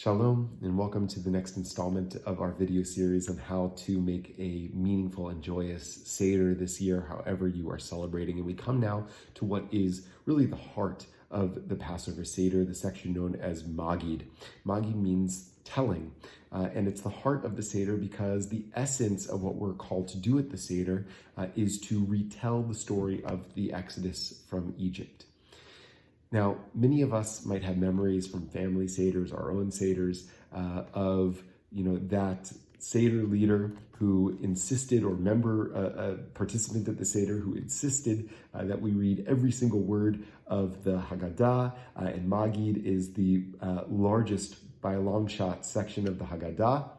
Shalom, and welcome to the next installment of our video series on how to make a meaningful and joyous Seder this year, however you are celebrating. And we come now to what is really the heart of the Passover Seder, the section known as Maggid. Maggid means telling, and it's the heart of the Seder because the essence of what we're called to do at the Seder is to retell the story of the Exodus from Egypt. Now, many of us might have memories from family seders, our own seders, of that seder leader who insisted, or member, participant at the seder who insisted that we read every single word of the Haggadah. And Maggid is the largest, by a long shot, section of the Haggadah.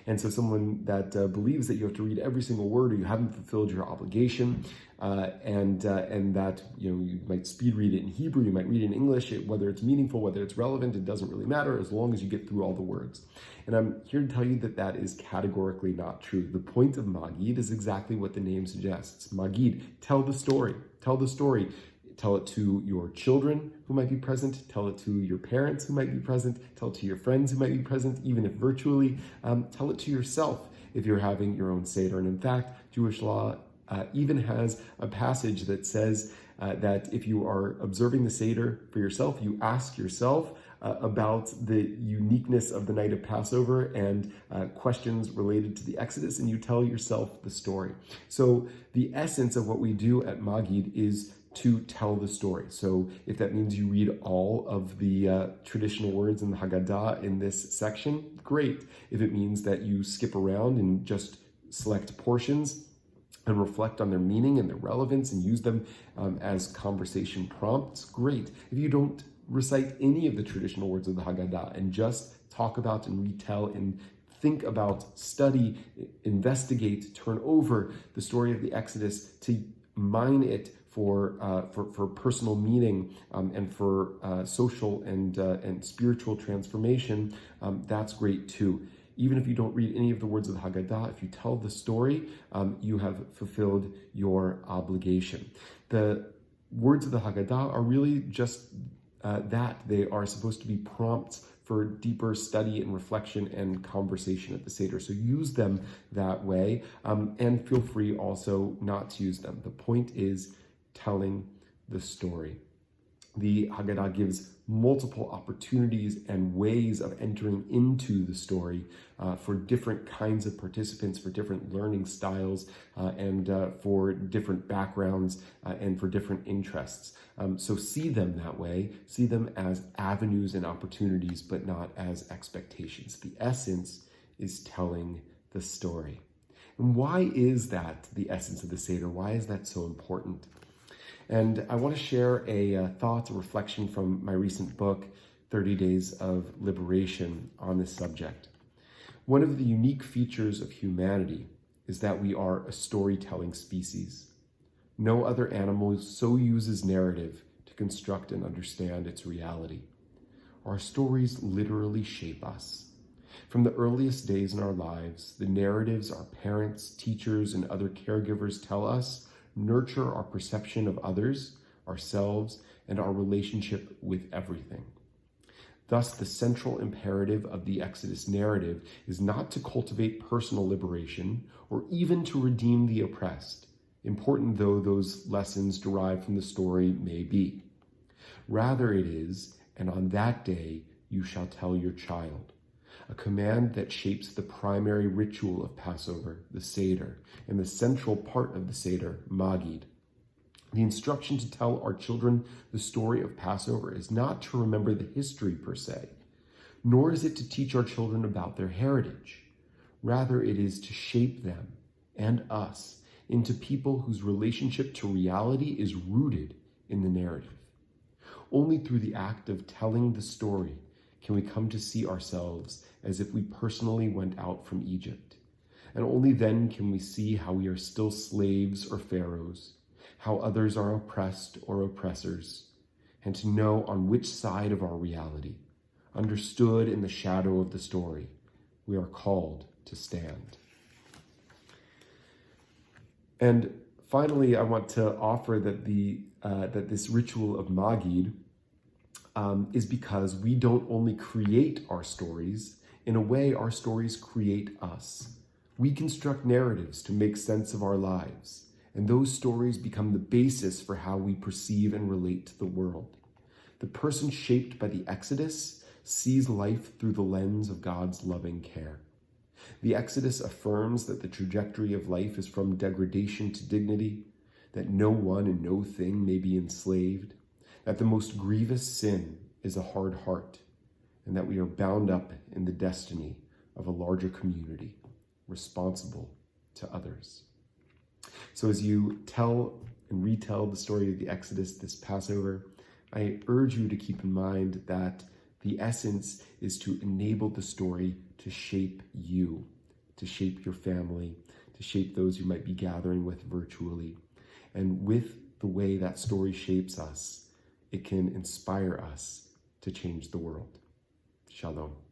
And so someone that believes that you have to read every single word or you haven't fulfilled your obligation, and that you might speed read it in Hebrew, you might read it in English, whether it's meaningful, whether it's relevant, it doesn't really matter as long as you get through all the words. And I'm here to tell you that that is categorically not true. The point of Maggid is exactly what the name suggests. Maggid, tell the story. Tell the story. Tell it to your children who might be present, tell it to your parents who might be present, tell it to your friends who might be present, even if virtually. Tell it to yourself if you're having your own Seder. And in fact, Jewish law even has a passage that says that if you are observing the Seder for yourself, you ask yourself about the uniqueness of the night of Passover and questions related to the Exodus, and you tell yourself the story. So the essence of what we do at Maggid is to tell the story. So if that means you read all of the traditional words in the Haggadah in this section, great. If it means that you skip around and just select portions and reflect on their meaning and their relevance and use them as conversation prompts, great. If you don't recite any of the traditional words of the Haggadah and just talk about and retell and think about, study, investigate, turn over the story of the Exodus to mine it for personal meaning and for social and spiritual transformation, that's great too. Even if you don't read any of the words of the Haggadah, if you tell the story, you have fulfilled your obligation. The words of the Haggadah are really just that. They are supposed to be prompts for deeper study and reflection and conversation at the Seder. So use them that way, and feel free also not to use them. The point is telling the story. The Haggadah gives multiple opportunities and ways of entering into the story for different kinds of participants, for different learning styles, and for different backgrounds and for different interests. So see them that way, see them as avenues and opportunities, but not as expectations. The essence is telling the story. And why is that the essence of the Seder? Why is that so important? And I want to share a thought, a reflection from my recent book, 30 Days of Liberation, on this subject. One of the unique features of humanity is that we are a storytelling species. No other animal so uses narrative to construct and understand its reality. Our stories literally shape us. From the earliest days in our lives, the narratives our parents, teachers, and other caregivers tell us nurture our perception of others, ourselves, and our relationship with everything. Thus, the central imperative of the Exodus narrative is not to cultivate personal liberation or even to redeem the oppressed, important though those lessons derived from the story may be. Rather it is, and on that day you shall tell your child, a command that shapes the primary ritual of Passover, the Seder, and the central part of the Seder, Maggid. The instruction to tell our children the story of Passover is not to remember the history per se, nor is it to teach our children about their heritage. Rather, it is to shape them and us into people whose relationship to reality is rooted in the narrative. Only through the act of telling the story can we come to see ourselves as if we personally went out from Egypt. And only then can we see how we are still slaves or pharaohs, how others are oppressed or oppressors, and to know on which side of our reality, understood in the shadow of the story, we are called to stand. And finally, I want to offer that this ritual of Maggid is because we don't only create our stories. In a way, our stories create us. We construct narratives to make sense of our lives, and those stories become the basis for how we perceive and relate to the world. The person shaped by the Exodus sees life through the lens of God's loving care. The Exodus affirms that the trajectory of life is from degradation to dignity, that no one and no thing may be enslaved, that the most grievous sin is a hard heart, and that we are bound up in the destiny of a larger community, responsible to others. So as you tell and retell the story of the Exodus this Passover, I urge you to keep in mind that the essence is to enable the story to shape you, to shape your family, to shape those you might be gathering with virtually. And with the way that story shapes us, it can inspire us to change the world. Shalom.